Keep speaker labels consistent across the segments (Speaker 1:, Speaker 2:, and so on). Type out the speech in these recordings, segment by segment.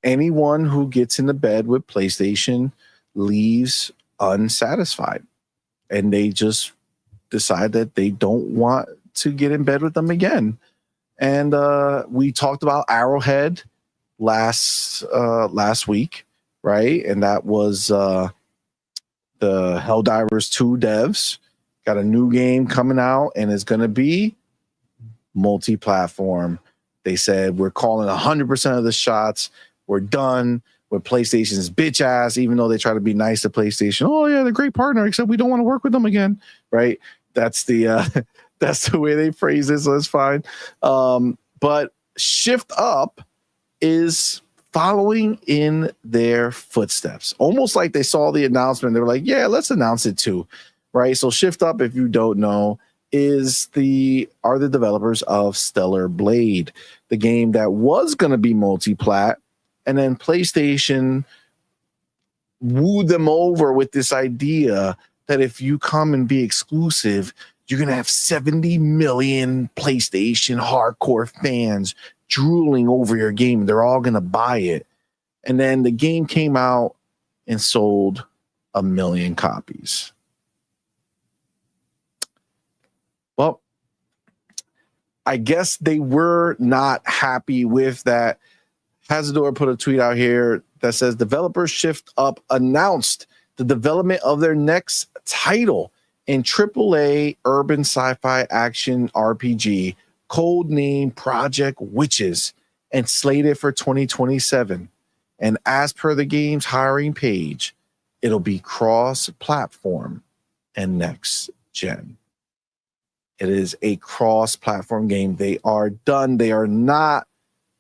Speaker 1: anyone who gets into bed with PlayStation leaves unsatisfied, and they just decide that they don't want to get in bed with them again. And we talked about Arrowhead last week, right? And that was the Helldivers 2 devs got a new game coming out, and it's going to be multi-platform. They said we're calling 100% of the shots. We're done with PlayStation's bitch ass, even though they try to be nice to PlayStation. Oh yeah, they're a great partner, except we don't want to work with them again, right? That's the that's the way they phrase it, so that's fine. But Shift Up is following in their footsteps, almost like they saw the announcement. They were like, yeah, let's announce it too, right? So Shift Up, if you don't know, are the developers of Stellar Blade, the game that was going to be multi-plat, and then PlayStation wooed them over with this idea that if you come and be exclusive, you're going to have 70 million PlayStation hardcore fans drooling over your game. They're all going to buy it. And then the game came out and sold 1 million copies. Well, I guess they were not happy with that. Hazador put a tweet out here that says developers Shift Up announced the development of their next title in AAA urban sci-fi action RPG, codenamed Project Witches, and slated for 2027. And as per the game's hiring page, it'll be cross-platform and next gen. It is a cross-platform game. They are done. They are not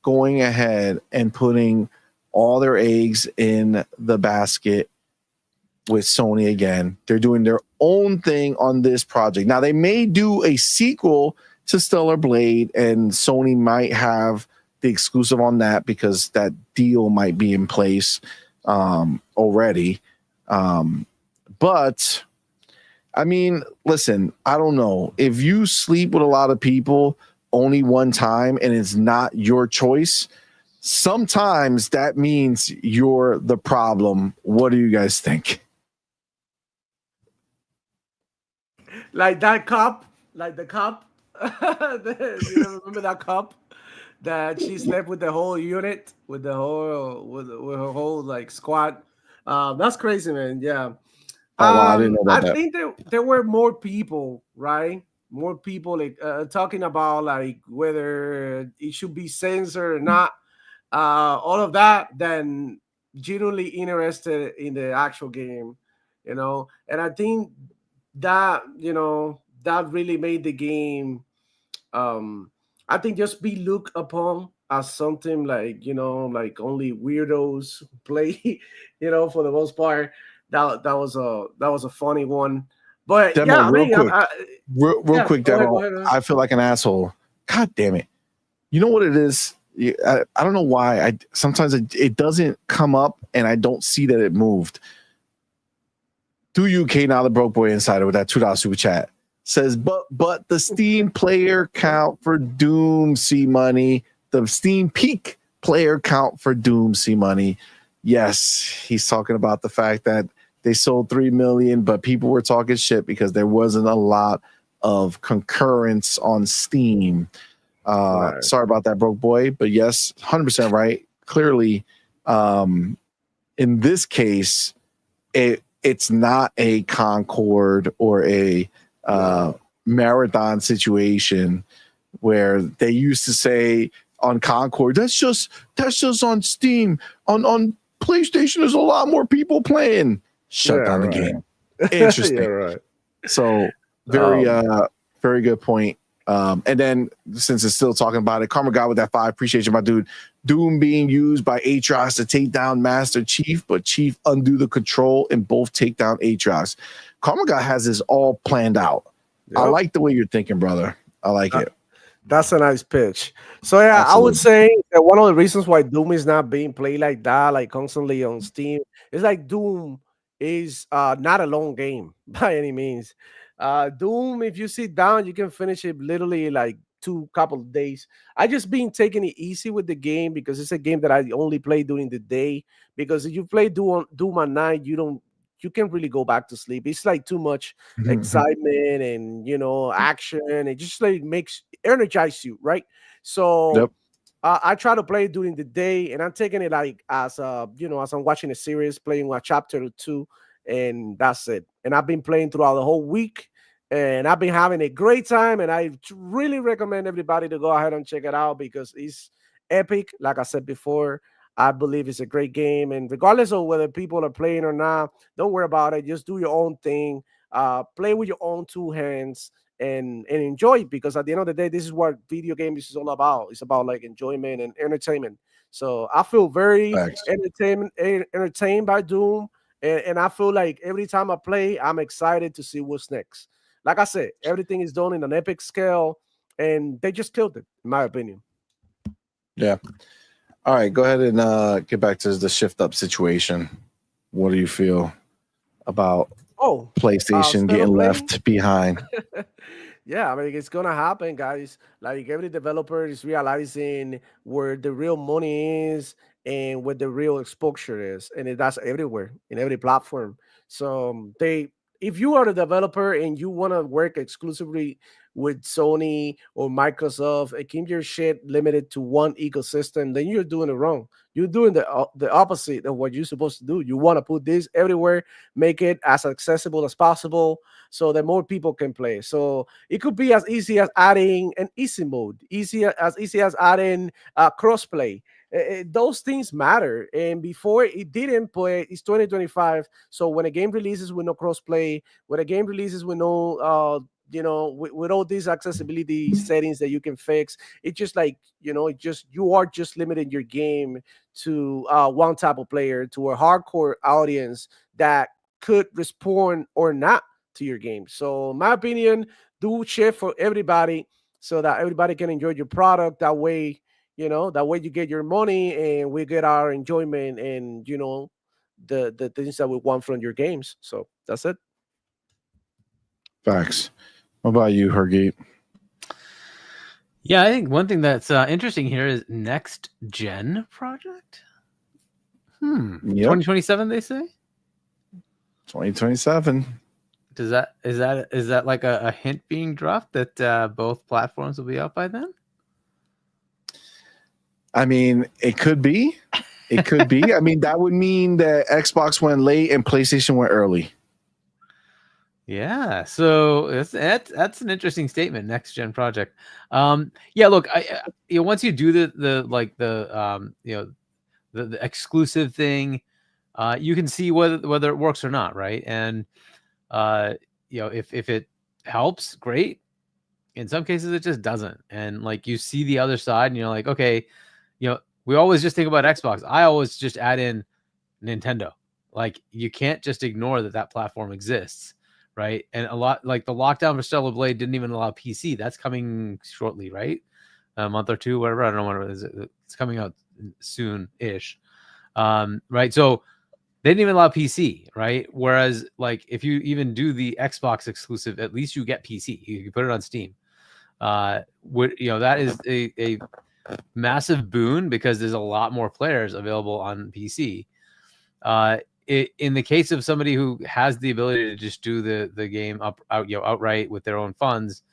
Speaker 1: going ahead and putting all their eggs in the basket with Sony again. They're doing their own thing on this project. Now, they may do a sequel to Stellar Blade, and Sony might have the exclusive on that because that deal might be in place already. But, I mean, listen, I don't know. If you sleep with a lot of people only one time and it's not your choice, sometimes that means you're the problem. What do you guys think?
Speaker 2: Like that cup, like the cup. You remember that cup that she slept with the whole unit, with the whole with her whole like squad. That's crazy, man. Yeah.
Speaker 1: Oh, wow, I didn't know
Speaker 2: I
Speaker 1: about that.
Speaker 2: think there were more people, right? More people like talking about like whether it should be censored or not. All of that, then genuinely interested in the actual game, And I think that that really made the game. I think just be looked upon as something like like only weirdos play, for the most part. That was a funny one, but
Speaker 1: Demo,
Speaker 2: yeah, I
Speaker 1: real
Speaker 2: mean,
Speaker 1: quick. Real
Speaker 2: yeah,
Speaker 1: quick,
Speaker 2: go ahead,
Speaker 1: Demo.
Speaker 2: go ahead. Go ahead.
Speaker 1: I feel like an asshole. God damn it. You know what it is? I don't know why. Sometimes it doesn't come up and I don't see that it moved. Do UK now the broke boy insider with that $2 super chat says, but the Steam player count for Doom CMoney, the Steam peak player count for Doom CMoney. Yes, he's talking about the fact that they sold 3 million, but people were talking shit because there wasn't a lot of concurrence on Steam.
Speaker 2: Right.
Speaker 1: Sorry about that, broke boy, but yes, 100% right. Clearly, in this case, it's not a Concord or a marathon situation where they used to say on Concord, that's just on Steam. On PlayStation, there's a lot more people playing. Shut down the game. Interesting.
Speaker 2: Yeah, right.
Speaker 1: So very good point. And then since it's still talking about it, Karma God with that 5, appreciate you, my dude. Doom being used by Aatrox to take down Master Chief, but Chief undo the control and both take down Aatrox. Karma God has this all planned out. Yep. I like the way you're thinking, brother. I like it.
Speaker 2: That's a nice pitch. So yeah, absolutely. I would say that one of the reasons why Doom is not being played like that, like constantly on Steam, is like Doom is not a long game by any means. Doom, if you sit down, you can finish it literally like 2 couple of days. I just been taking it easy with the game because it's a game that I only play during the day. Because if you play Doom at night, you can't really go back to sleep. It's like too much excitement and action. It just like makes energize you, right? So
Speaker 1: Yep.
Speaker 2: I try to play it during the day, and I'm taking it like as as I'm watching a series, playing a chapter or two, and that's it. And I've been playing throughout the whole week, and I've been having a great time. And I really recommend everybody to go ahead and check it out because it's epic. Like I said before, I believe it's a great game, and regardless of whether people are playing or not, don't worry about it. Just do your own thing. Play with your own two hands and enjoy it, because at the end of the day, this is what video games is all about. It's about like enjoyment and entertainment. So I feel very
Speaker 1: Facts.
Speaker 2: entertained by Doom, and I feel like every time I play, I'm excited to see what's next. Like I said, everything is done in an epic scale, and they just killed it, in my opinion.
Speaker 1: Yeah. All right, go ahead and get back to the shift up situation. What do you feel about
Speaker 2: Oh,
Speaker 1: PlayStation
Speaker 2: Stellar
Speaker 1: getting
Speaker 2: Blade.
Speaker 1: left behind?
Speaker 2: Yeah, I mean, it's gonna happen, guys. Like every developer is realizing where the real money is and where the real exposure is, and that's everywhere in every platform. So if you are a developer and you want to work exclusively with Sony or Microsoft and keep your shit limited to one ecosystem, then you're doing it wrong. You're doing the opposite of what you're supposed to do. You want to put this everywhere, make it as accessible as possible, so that more people can play. So it could be as easy as adding an easy mode, easy as adding crossplay. Those things matter. And before it didn't, but it's 2025. So when a game releases with no crossplay, when a game releases with no with all these accessibility settings that you can fix, it just like it just you are just limiting your game to one type of player, to a hardcore audience that could respond or not to your game. So in my opinion, do shit for everybody so that everybody can enjoy your product. That way, that way you get your money and we get our enjoyment and the things that we want from your games. So that's it.
Speaker 1: Facts. What about you, Hergate?
Speaker 3: Yeah, I think one thing that's interesting here is next gen project.
Speaker 1: Yep.
Speaker 3: 2027, they say.
Speaker 1: 2027.
Speaker 3: Is that like a hint being dropped that both platforms will be out by then?
Speaker 1: I mean, it could be. It could be. I mean, that would mean that Xbox went late and PlayStation went early.
Speaker 3: Yeah, so that's an interesting statement. Next gen project. Yeah, look, I once you do the exclusive thing, you can see whether it works or not, right? And if it helps, great. In some cases, it just doesn't. And like you see the other side, and you're like, okay, we always just think about Xbox. I always just add in Nintendo. Like you can't just ignore that platform exists, right? And a lot like the lockdown for Stellar Blade didn't even allow PC. That's coming shortly, right? A month or two, whatever. I don't know when it is. It's coming out soon-ish, right? So they didn't even allow PC, right? Whereas, like, if you even do the Xbox exclusive, at least you get PC. You can put it on Steam. That is a massive boon because there's a lot more players available on PC. In the case of somebody who has the ability to just do the game outright with their own funds,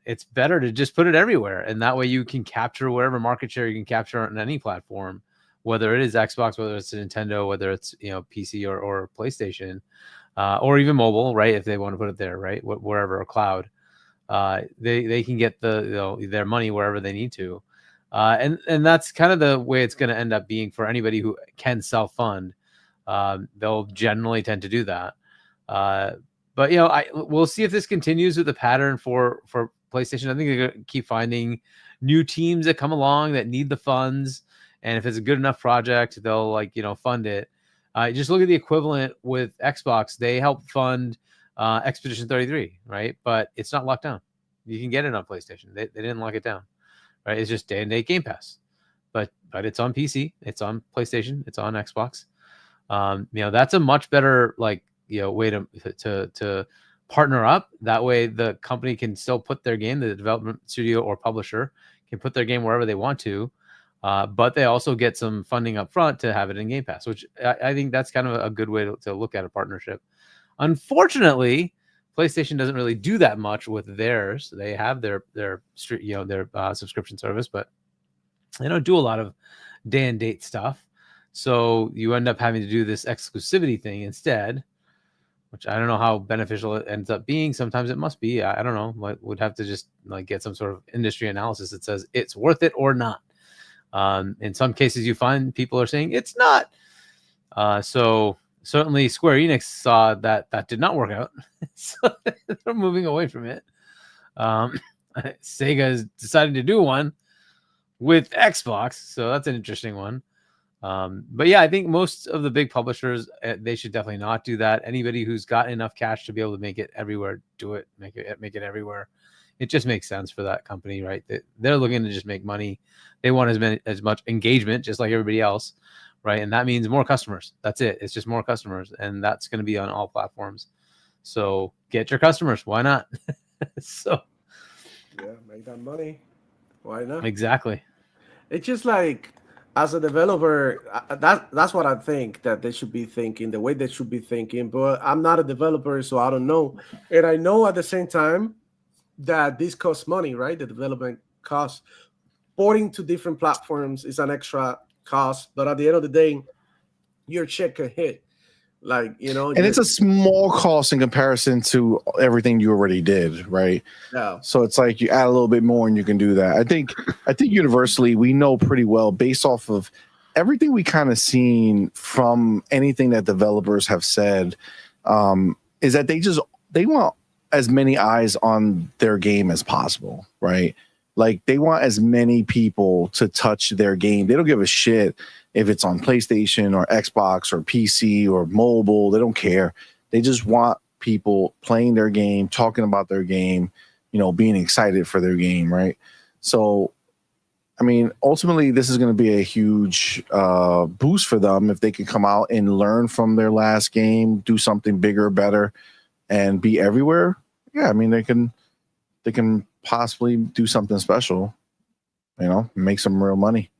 Speaker 3: it's better to just put it everywhere, and that way you can capture whatever market share you can capture on any platform, whether it is Xbox, whether it's Nintendo, whether it's PC or PlayStation, or even mobile, right? If they want to put it there, right, wherever, or cloud, they can get their money wherever they need to, and that's kind of the way it's going to end up being for anybody who can self fund. They'll generally tend to do that, but we'll see if this continues with the pattern for PlayStation. I think they're going to keep finding new teams that come along that need the funds. And if it's a good enough project, they'll fund it. Just look at the equivalent with Xbox. They help fund Expedition 33, right? But it's not locked down. You can get it on PlayStation. They didn't lock it down, right? It's just day-and-date Game Pass. But it's on PC. It's on PlayStation. It's on Xbox. That's a much better way to partner up. That way the company can still put their game, the development studio or publisher can put their game wherever they want to, but they also get some funding up front to have it in Game Pass, which I think that's kind of a good way to look at a partnership. Unfortunately, PlayStation doesn't really do that much with theirs. They have their subscription service, but they don't do a lot of day and date stuff. So you end up having to do this exclusivity thing instead, which I don't know how beneficial it ends up being. Sometimes it must be. I don't know. Would have to just like get some sort of industry analysis that says it's worth it or not. In some cases, you find people are saying it's not. So certainly Square Enix saw that did not work out. So they're moving away from it. Sega has decided to do one with Xbox. So that's an interesting one. But yeah, I think most of the big publishers, they should definitely not do that. Anybody who's got enough cash to be able to make it everywhere, do it. Make it everywhere. It just makes sense for that company, right? They're looking to just make money. They want as much engagement, just like everybody else, right? And that means more customers. That's it. It's just more customers, and that's going to be on all platforms. So get your customers. Why not? So
Speaker 2: yeah, make that money. Why not?
Speaker 3: Exactly.
Speaker 2: It's just like, as a developer, that's what I think that they should be thinking, the way they should be thinking. But I'm not a developer, so I don't know. And I know at the same time that this costs money, right? The development costs. Porting to different platforms is an extra cost, but at the end of the day, your check can hit. Like,
Speaker 1: and it's a small cost in comparison to everything you already did, right?
Speaker 2: Yeah.
Speaker 1: So it's like you add a little bit more and you can do that. I think universally we know pretty well, based off of everything we kind of seen from anything that developers have said, is that they want as many eyes on their game as possible, right? Like they want as many people to touch their game. They don't give a shit if it's on PlayStation or Xbox or PC or mobile. They don't care. They just want people playing their game, talking about their game, being excited for their game, right? So, I mean, ultimately, this is going to be a huge boost for them if they can come out and learn from their last game, do something bigger, better, and be everywhere. Yeah, I mean, they can possibly do something special, make some real money.